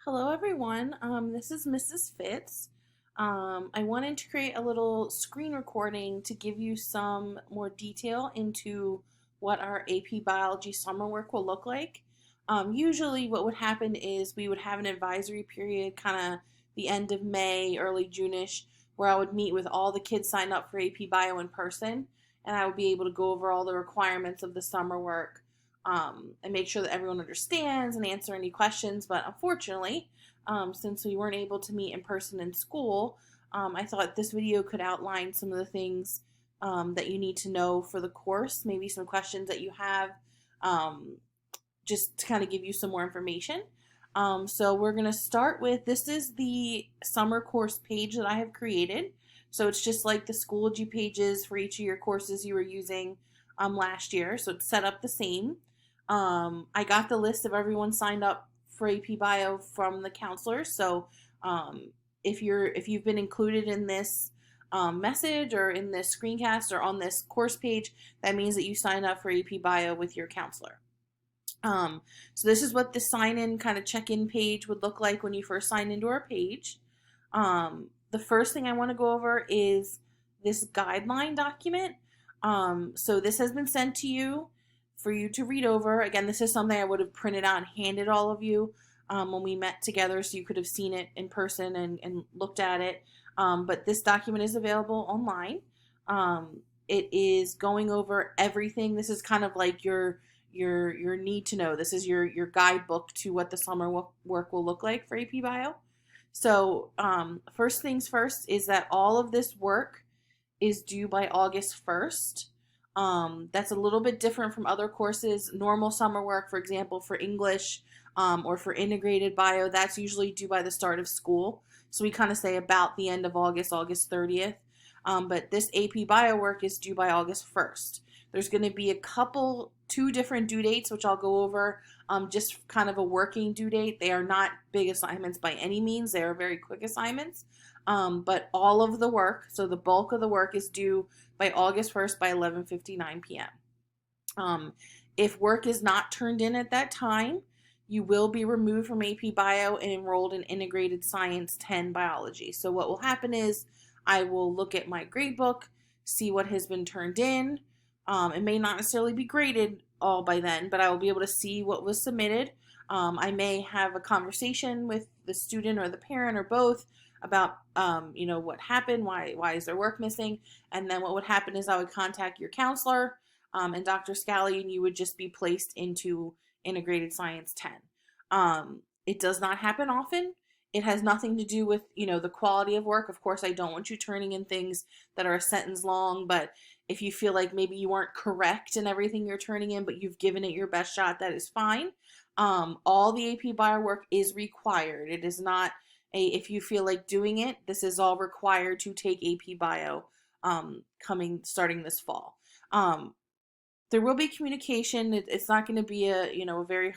Hello, everyone. This is Mrs. Fitz. I wanted to create a little screen recording to give you some more detail into what our AP Biology summer work will look like. Usually, what would happen is we would have an advisory period, kind of the end of May, early June-ish, where I would meet with all the kids signed up for AP Bio in person, and I would be able to go over all the requirements of the summer work and make sure that everyone understands and answer any questions. But unfortunately, since we weren't able to meet in person in school, I thought this video could outline some of the things that you need to know for the course, maybe some questions that you have, um, just to kind of give you some more information. So we're going to start with, this is the summer course page that I have created. So it's just like the Schoology pages for each of your courses you were using last year. So it's set up the same. I got the list of everyone signed up for AP Bio from the counselors. So if you've been included in this message or in this screencast or on this course page, that means that you signed up for AP Bio with your counselor. So this is what the sign-in kind of check-in page would look like when you first sign into our page. The first thing I want to go over is this guideline document. So this has been sent to you for you to read over. Again, this is something I would have printed out and handed all of you when we met together, so you could have seen it in person and looked at it. But this document is available online. It is going over everything. This is kind of like your need to know. This is your guidebook to what the summer work will look like for AP Bio. So first things first is that all of this work is due by August 1st. That's a little bit different from other courses. Normal summer work, for example, for English or for integrated bio, that's usually due by the start of school. So we kind of say about the end of August, August 30th. But this AP bio work is due by August 1st. There's going to be two different due dates, which I'll go over, just kind of a working due date. They are not big assignments by any means. They are very quick assignments. But all of the work, so the bulk of the work is due by August 1st by 11:59 p.m. If work is not turned in at that time, you will be removed from AP Bio and enrolled in Integrated Science 10 Biology. So what will happen is I will look at my gradebook, see what has been turned in. It may not necessarily be graded all by then, but I will be able to see what was submitted. I may have a conversation with the student or the parent or both about what happened, why is their work missing, and then what would happen is I would contact your counselor and Dr. Scally, and you would just be placed into Integrated Science 10. It does not happen often. It has nothing to do with the quality of work. Of course, I don't want you turning in things that are a sentence long, but if you feel like maybe you weren't correct in everything you're turning in, but you've given it your best shot, that is fine. All the AP Bio work is required. It is not if you feel like doing it, this is all required to take AP Bio starting this fall. There will be communication. It's not going to be a very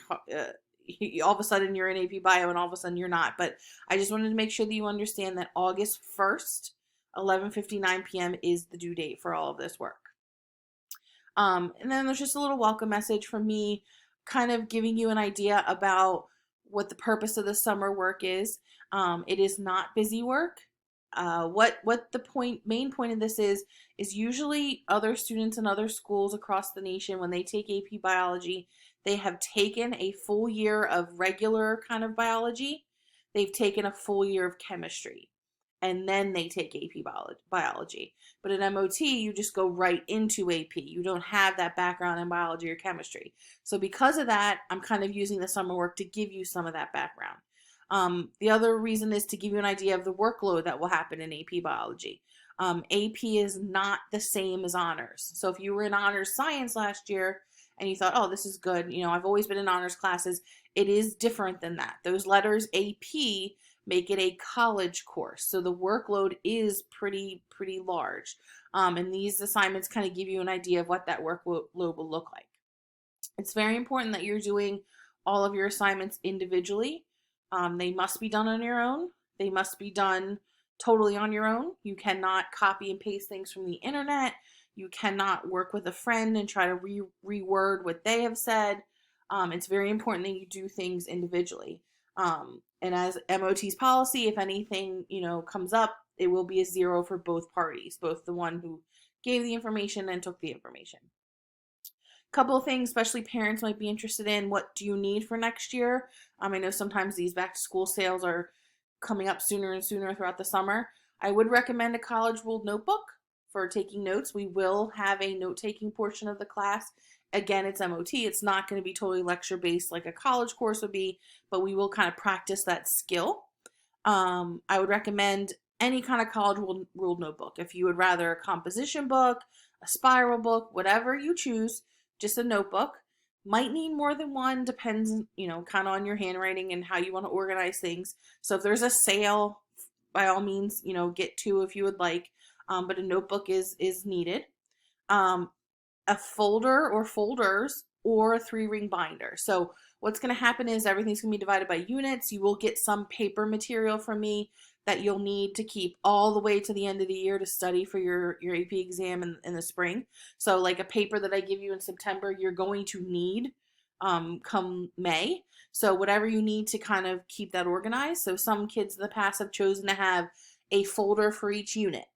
all of a sudden you're in AP Bio and all of a sudden you're not. But I just wanted to make sure that you understand that August 1st, 11:59 p.m. is the due date for all of this work. And then there's just a little welcome message from me, kind of giving you an idea about what the purpose of the summer work is. It is not busy work. What the main point of this is usually other students in other schools across the nation, when they take AP Biology, they have taken a full year of regular kind of biology. They've taken a full year of chemistry, and then they take AP biology. But at MOT, you just go right into AP. You don't have that background in biology or chemistry. So because of that, I'm kind of using the summer work to give you some of that background. The other reason is to give you an idea of the workload that will happen in AP Biology. AP is not the same as honors. So if you were in honors science last year and you thought, oh, this is good, I've always been in honors classes, it is different than that. Those letters AP make it a college course. So the workload is pretty large. And these assignments kind of give you an idea of what that workload will look like. It's very important that you're doing all of your assignments individually. They must be done on your own. They must be done totally on your own. You cannot copy and paste things from the internet. You cannot work with a friend and try to reword what they have said. It's very important that you do things individually. And as MOT's policy, if anything, comes up, it will be a 0 for both parties, both the one who gave the information and took the information. Couple of things, especially parents might be interested in: what do you need for next year? I know sometimes these back to school sales are coming up sooner and sooner throughout the summer. I would recommend a college ruled notebook for taking notes. We will have a note taking portion of the class. Again, it's MOT. It's not going to be totally lecture based like a college course would be, but we will kind of practice that skill. I would recommend any kind of college ruled notebook. If you would rather a composition book, a spiral book, whatever you choose, just a notebook. Might need more than one, depends, kind of on your handwriting and how you want to organize things. So if there's a sale, by all means, get two if you would like, but a notebook is needed. A folder or folders or a 3-ring binder. So what's going to happen is everything's going to be divided by units. You will get some paper material from me that you'll need to keep all the way to the end of the year to study for your AP exam in the spring. So like a paper that I give you in September, you're going to need come May. So whatever you need to kind of keep that organized. So some kids in the past have chosen to have a folder for each unit.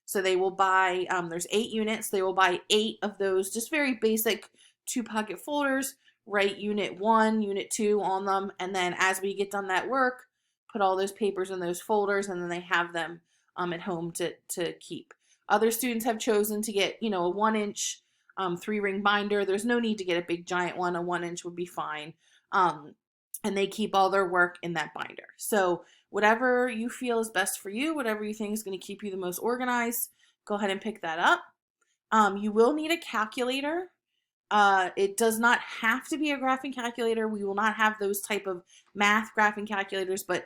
So they will buy, there's 8 units, they will buy 8 of those just very basic 2-pocket folders, write unit 1, unit 2 on them, and then as we get done that work, put all those papers in those folders, and then they have them at home to keep. Other students have chosen to get, a 1-inch 3-ring binder. There's no need to get a big giant one. A 1-inch would be fine. And they keep all their work in that binder. So whatever you feel is best for you, whatever you think is going to keep you the most organized, go ahead and pick that up. You will need a calculator. It does not have to be a graphing calculator. We will not have those type of math graphing calculators, but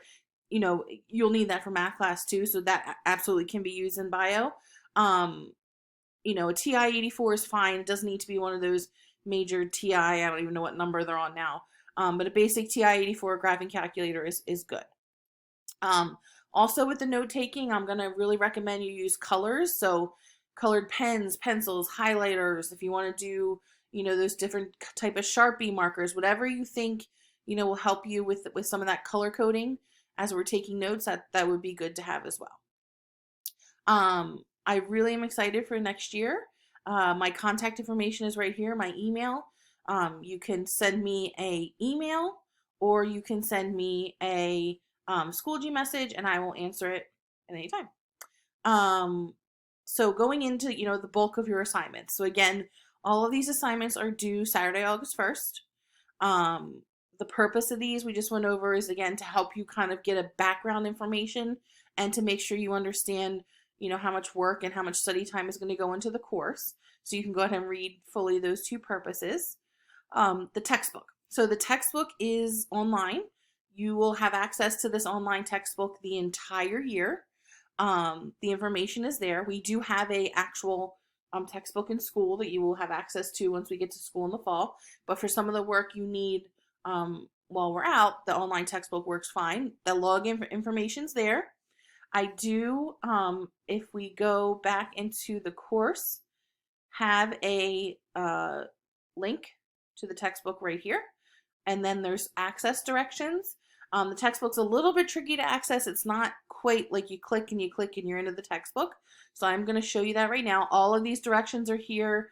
you'll need that for math class too. So that absolutely can be used in bio. A TI-84 is fine. It doesn't need to be one of those major TI. I don't even know what number they're on now. But a basic TI-84 graphing calculator is good. Also with the note taking, I'm going to really recommend you use colors. So colored pens, pencils, highlighters, if you want to do, those different type of Sharpie markers, whatever you think, will help you with some of that color coding as we're taking notes, that would be good to have as well. I really am excited for next year. My contact information is right here, my email. You can send me an email or you can send me a Schoology message and I will answer it at any time. So going into, the bulk of your assignments. So again, all of these assignments are due Saturday, August 1st. The purpose of these we just went over is, again, to help you kind of get a background information and to make sure you understand, how much work and how much study time is going to go into the course. So you can go ahead and read fully those two purposes. The textbook. So the textbook is online. You will have access to this online textbook the entire year. The information is there. We do have a actual textbook in school that you will have access to once we get to school in the fall. But for some of the work you need while we're out, the online textbook works fine. The login information's there. I do, if we go back into the course, have a link to the textbook right here. And then there's access directions. The textbook's a little bit tricky to access. It's not quite like you click and you're into the textbook. So I'm going to show you that right now. All of these directions are here,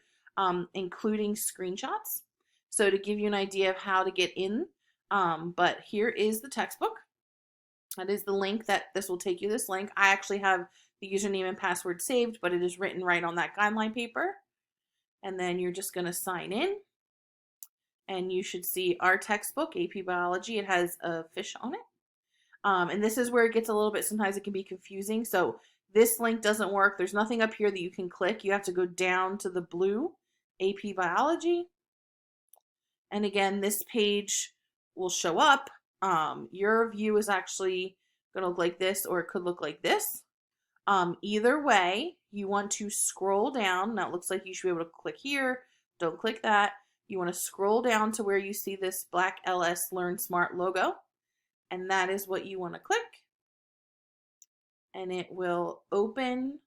including screenshots. So to give you an idea of how to get in, but here is the textbook. That is the link that this will take you, this link. I actually have the username and password saved, but it is written right on that guideline paper. And then you're just going to sign in. And you should see our textbook, AP Biology. It has a fish on it. And this is where it gets a little bit, sometimes it can be confusing. So this link doesn't work. There's nothing up here that you can click. You have to go down to the blue AP Biology. And again, this page will show up. Your view is actually going to look like this, or it could look like this. Either way, you want to scroll down. Now it looks like you should be able to click here. Don't click that. You want to scroll down to where you see this black LS Learn Smart logo. And that is what you want to click. And it will open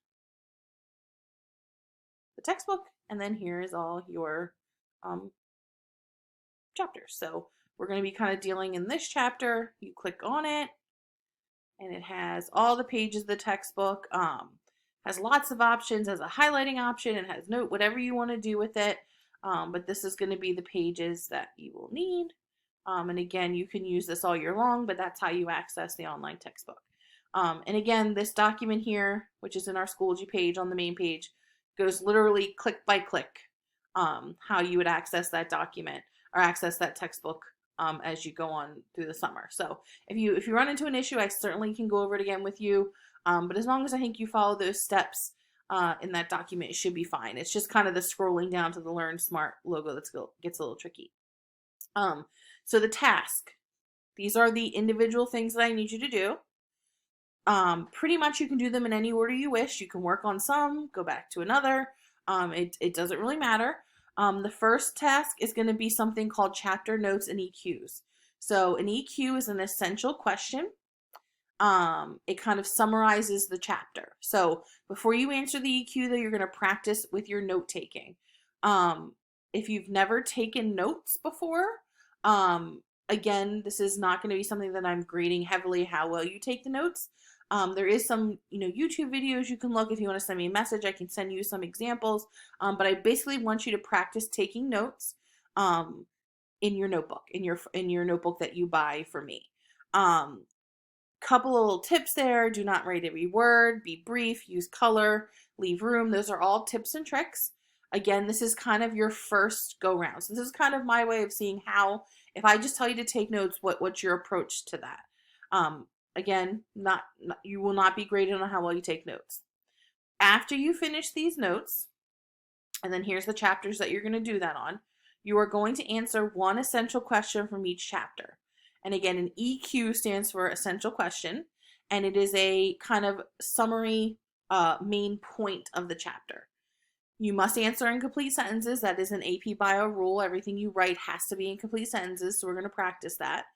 the textbook. And then here is all your chapters. So We're going to be kind of dealing in this chapter. You click on it, and it has all the pages of the textbook. Has lots of options, has a highlighting option, and has note whatever you want to do with it. But this is going to be the pages that you will need. And again, you can use this all year long, but that's how you access the online textbook. And again, this document here, which is in our Schoology page on the main page, goes literally click by click how you would access that document or access that textbook as you go on through the summer. So if you run into an issue, I certainly can go over it again with you. But as long as I think you follow those steps in that document, it should be fine. It's just kind of the scrolling down to the Learn Smart logo that gets a little tricky. So the task, these are the individual things that I need you to do. Pretty much you can do them in any order you wish. You can work on some, go back to another. It doesn't really matter. The first task is going to be something called chapter notes and EQs. So an EQ is an essential question. It kind of summarizes the chapter. So before you answer the EQ, though, you're going to practice with your note taking. If you've never taken notes before, again, this is not going to be something that I'm grading heavily how well you take the notes. There is some, YouTube videos you can look. If you want to send me a message, I can send you some examples. But I basically want you to practice taking notes in your notebook, in your notebook that you buy for me. Couple of little tips there. Do not write every word. Be brief. Use color. Leave room. Those are all tips and tricks. Again, this is kind of your first go round. So this is kind of my way of seeing how, if I just tell you to take notes, what's your approach to that? Again, you will not be graded on how well you take notes. After you finish these notes, and then here's the chapters that you're going to do that on, you are going to answer one essential question from each chapter. And again, an EQ stands for essential question, and it is a kind of summary main point of the chapter. You must answer in complete sentences. That is an AP Bio rule. Everything you write has to be in complete sentences, so we're going to practice that.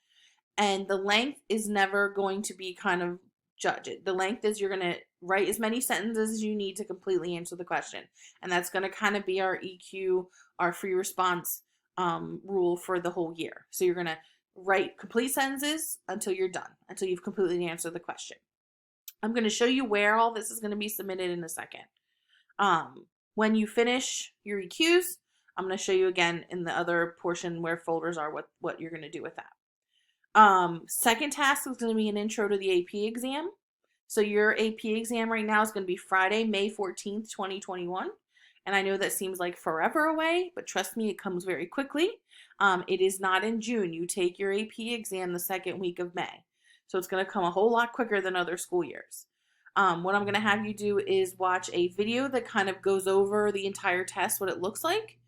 And the length is never going to be kind of judged. The length is you're going to write as many sentences as you need to completely answer the question. And that's going to kind of be our EQ, our free response rule for the whole year. So you're going to write complete sentences until you're done, until you've completely answered the question. I'm going to show you where all this is going to be submitted in a second. When you finish your EQs, I'm going to show you again in the other portion where folders are what you're going to do with that. Second task is going to be an intro to the AP exam. So your AP exam right now is going to be Friday, May 14th, 2021. And I know that seems like forever away, but trust me, it comes very quickly. It is not in June. You take your AP exam the second week of May. So it's going to come a whole lot quicker than other school years. What I'm going to have you do is watch a video that kind of goes over the entire test, what it looks like.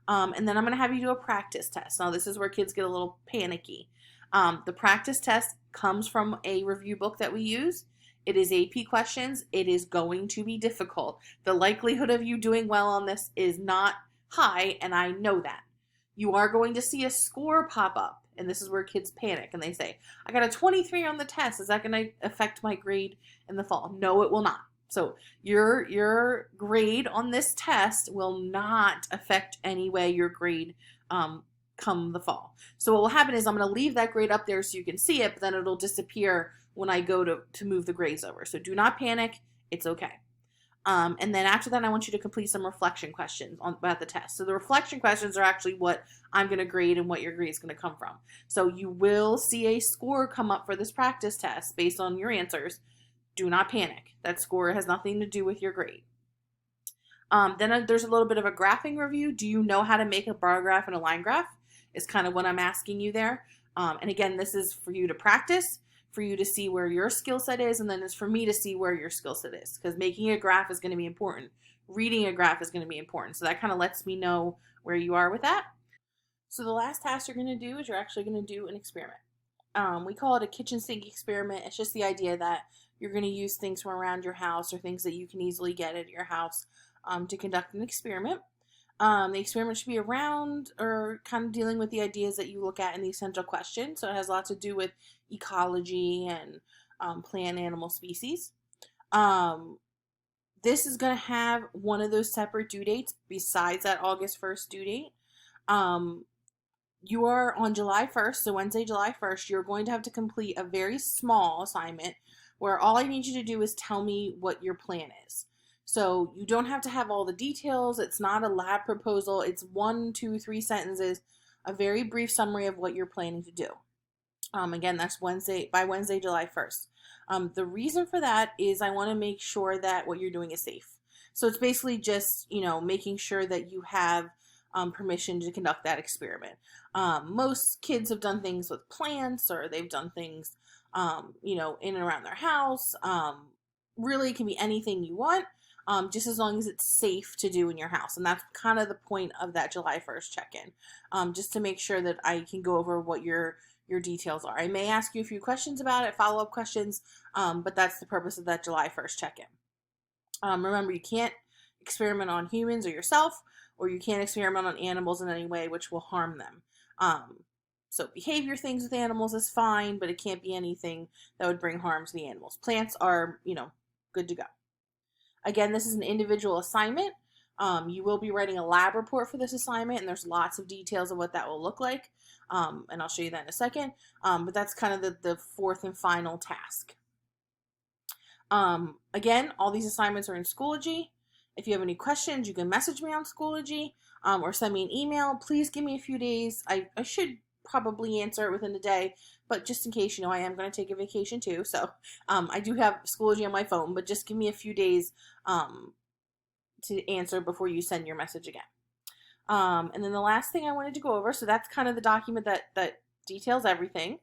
And then I'm going to have you do a practice test. Now, this is where kids get a little panicky. The practice test comes from a review book that we use. It is AP questions. It is going to be difficult. The likelihood of you doing well on this is not high, and I know that. You are going to see a score pop up, and this is where kids panic, and they say, I got a 23 on the test. Is that going to affect my grade in the fall? No, it will not. So your grade on this test will not affect any way your grade come the fall. So what will happen is I'm going to leave that grade up there so you can see it, but then it'll disappear when I go to move the grades over. So do not panic. It's okay. And then after that, I want you to complete some reflection questions about the test. So the reflection questions are actually what I'm going to grade and what your grade is going to come from. So you will see a score come up for this practice test based on your answers. Do not panic. That score has nothing to do with your grade. Then there's a little bit of a graphing review. Do you know how to make a bar graph and a line graph? Is kind of what I'm asking you there. And again, this is for you to practice, for you to see where your skill set is, and then it's for me to see where your skill set is, because making a graph is going to be important. Reading a graph is going to be important. So that kind of lets me know where you are with that. So the last task you're going to do is you're actually going to do an experiment. We call it a kitchen sink experiment. It's just the idea that you're going to use things from around your house or things that you can easily get at your house to conduct an experiment. The experiment should be around or kind of dealing with the ideas that you look at in the essential question. So it has a lot to do with ecology and plant animal species. This is going to have one of those separate due dates besides that August 1st due date. you are on July 1st, so Wednesday, July 1st, you're going to have to complete a very small assignment where all I need you to do is tell me what your plan is. So you don't have to have all the details. It's not a lab proposal. It's 1, 2, 3 sentences, a very brief summary of what you're planning to do. Again, that's by Wednesday, July 1st. The reason for that is I want to make sure that what you're doing is safe. So it's basically just, making sure that you have permission to conduct that experiment. Most kids have done things with plants, or they've done things, in and around their house. Really, it can be anything you want, just as long as it's safe to do in your house. And that's kind of the point of that July 1st check-in, just to make sure that I can go over what your details are. I may ask you a few questions about it, follow-up questions, but that's the purpose of that July 1st check-in. Remember, you can't experiment on humans or yourself, or you can't experiment on animals in any way which will harm them. So behavior things with animals is fine, but it can't be anything that would bring harm to the animals. Plants are, good to go. Again, this is an individual assignment. You will be writing a lab report for this assignment, and there's lots of details of what that will look like. And I'll show you that in a second. But that's kind of the fourth and final task. Again, all these assignments are in Schoology. If you have any questions, you can message me on Schoology, or send me an email. Please give me a few days. I should probably answer it within a day, but just in case, I am going to take a vacation too. So I do have Schoology on my phone, but just give me a few days to answer before you send your message again. And then the last thing I wanted to go over, so that's kind of the document that details everything.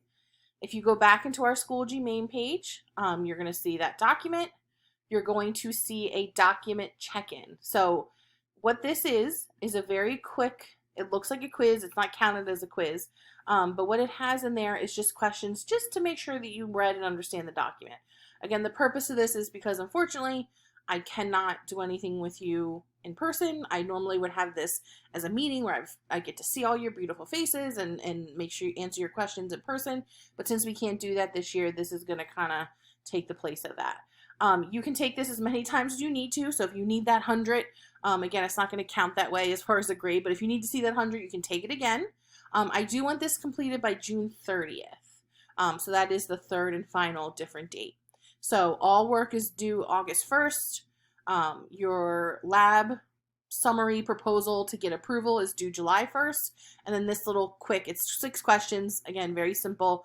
If you go back into our Schoology main page, you're going to see that document. You're going to see a document check-in. So what this is a very quick, it looks like a quiz. It's not counted as a quiz. But what it has in there is just questions just to make sure that you read and understand the document. Again, the purpose of this is because, unfortunately, I cannot do anything with you in person. I normally would have this as a meeting where I get to see all your beautiful faces and make sure you answer your questions in person. But since we can't do that this year, this is going to kind of take the place of that. You can take this as many times as you need to. So if you need that 100, again, it's not going to count that way as far as the grade. But if you need to see that 100, you can take it again. I do want this completed by June 30th. So that is the third and final different date. So all work is due August 1st. Your lab summary proposal to get approval is due July 1st. And then this little quick, it's 6 questions. Again, very simple.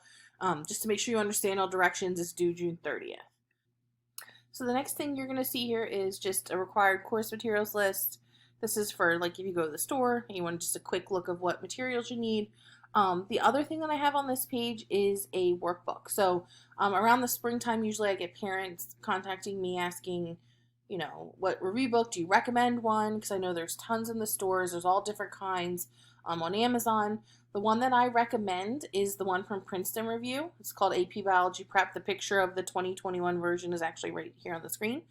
Just to make sure you understand all directions, is due June 30th. So the next thing you're going to see here is just a required course materials list. This is for like if you go to the store and you want just a quick look of what materials you need. The other thing that I have on this page is a workbook. So around the springtime, usually I get parents contacting me asking, what review book do you recommend one? Because I know there's tons in the stores. There's all different kinds on Amazon. The one that I recommend is the one from Princeton Review. It's called AP Biology Prep. The picture of the 2021 version is actually right here on the screen.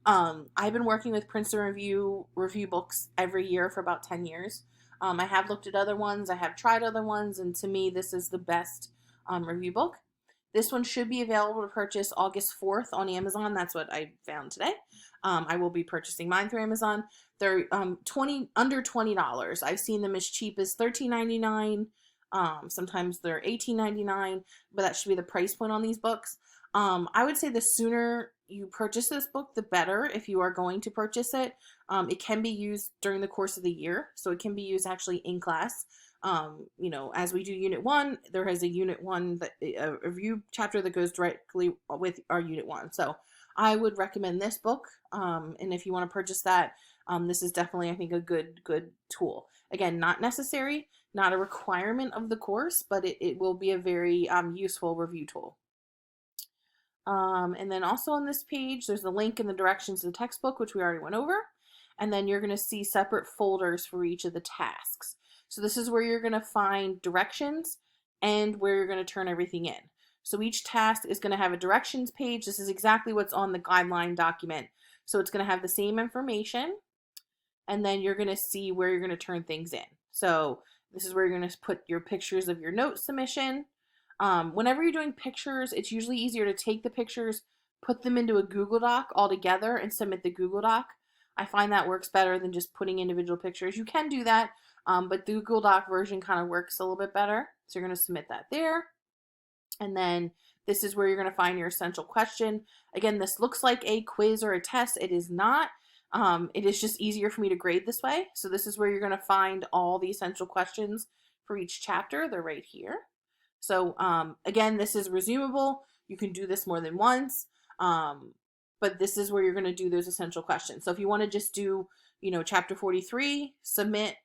I've been working with Princeton review books every year for about 10 years. I have looked at other ones. I have tried other ones, and to me, this is the best review book. This one should be available to purchase August 4th on Amazon. That's what I found today. I will be purchasing mine through Amazon. They're under $20. I've seen them as cheap as $13.99. Sometimes they're $18.99, but that should be the price point on these books. I would say the sooner you purchase this book, the better if you are going to purchase it. It can be used during the course of the year, so it can be used actually in class. As we do Unit 1, there has a Unit 1, a review chapter that goes directly with our Unit 1. So I would recommend this book, and if you want to purchase that, this is definitely, I think, a good tool. Again, not necessary, not a requirement of the course, but it will be a very useful review tool. And then also on this page, there's the link and the directions to the textbook, which we already went over. And then you're going to see separate folders for each of the tasks. So this is where you're going to find directions and where you're going to turn everything in. So each task is going to have a directions page. This is exactly what's on the guideline document. So it's going to have the same information. And then you're going to see where you're going to turn things in. So this is where you're going to put your pictures of your note submission. Whenever you're doing pictures, it's usually easier to take the pictures, put them into a Google Doc all together and submit the Google Doc. I find that works better than just putting individual pictures. You can do that, but the Google Doc version kind of works a little bit better. So you're going to submit that there. And then this is where you're going to find your essential question. Again, this looks like a quiz or a test. It is not. It is just easier for me to grade this way. So this is where you're going to find all the essential questions for each chapter. They're right here. So again, this is resumable. You can do this more than once. But this is where you're going to do those essential questions. So if you want to just do, chapter 43, submit,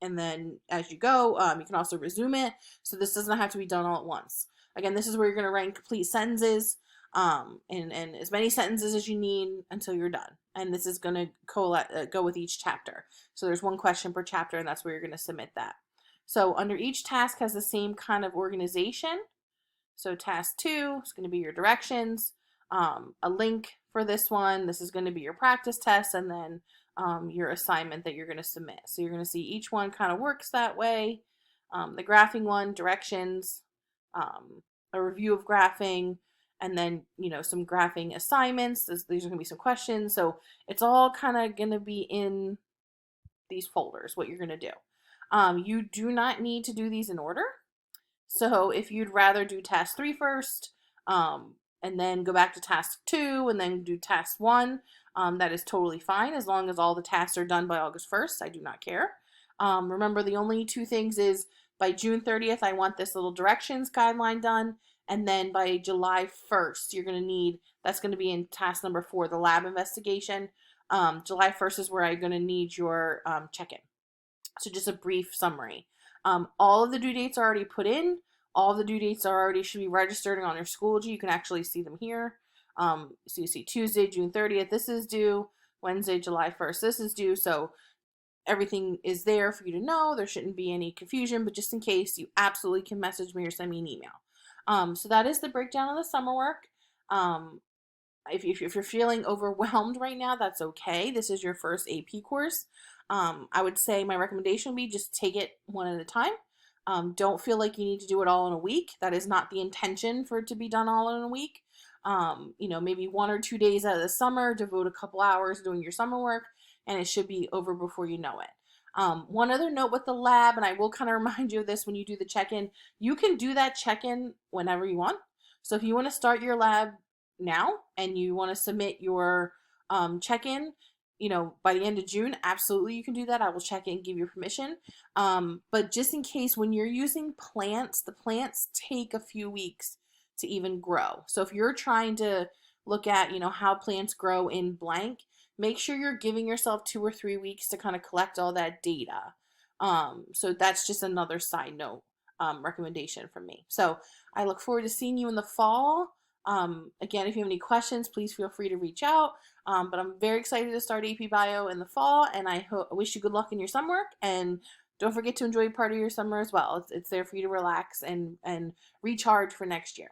and then as you go, you can also resume it. So this doesn't have to be done all at once. Again, this is where you're going to write complete sentences, and as many sentences as you need until you're done. And this is going to go with each chapter. So there's one question per chapter, and that's where you're going to submit that. So under each task has the same kind of organization. So task 2 is going to be your directions, a link for this one. This is going to be your practice test, and then your assignment that you're going to submit. So you're going to see each one kind of works that way. The graphing one, directions, a review of graphing, and then, some graphing assignments. These are going to be some questions. So it's all kind of going to be in these folders, what you're going to do. You do not need to do these in order. So if you'd rather do task 3 first, and then go back to task 2, and then do task 1, that is totally fine as long as all the tasks are done by August 1st. I do not care. Remember, the only 2 things is by June 30th, I want this little directions guideline done. And then by July 1st, you're going to need, that's going to be in task number 4, the lab investigation. July 1st is where I'm going to need your check-in. So just a brief summary. All of the due dates are already put in. All the due dates should be registered on your Schoology. You can actually see them here. So you see Tuesday, June 30th, this is due. Wednesday, July 1st, this is due. So everything is there for you to know. There shouldn't be any confusion, but just in case, you absolutely can message me or send me an email. So that is the breakdown of the summer work. If you're feeling overwhelmed right now, that's okay. This is your first AP course. I would say my recommendation would be just take it one at a time. Don't feel like you need to do it all in a week. That is not the intention for it to be done all in a week. Maybe 1 or 2 days out of the summer, devote a couple hours doing your summer work, and it should be over before you know it. One other note with the lab, and I will kind of remind you of this when you do the check-in, you can do that check-in whenever you want. So if you want to start your lab now and you want to submit your check-in, by the end of June, absolutely you can do that. I will check in and give you permission. But just in case, when you're using plants, the plants take a few weeks to even grow. So if you're trying to look at, how plants grow in blank, make sure you're giving yourself 2 or 3 weeks to kind of collect all that data. So that's just another side note recommendation from me. So I look forward to seeing you in the fall. Again, if you have any questions, please feel free to reach out. But I'm very excited to start AP Bio in the fall, and I wish you good luck in your summer work. And don't forget to enjoy part of your summer as well. It's there for you to relax and recharge for next year.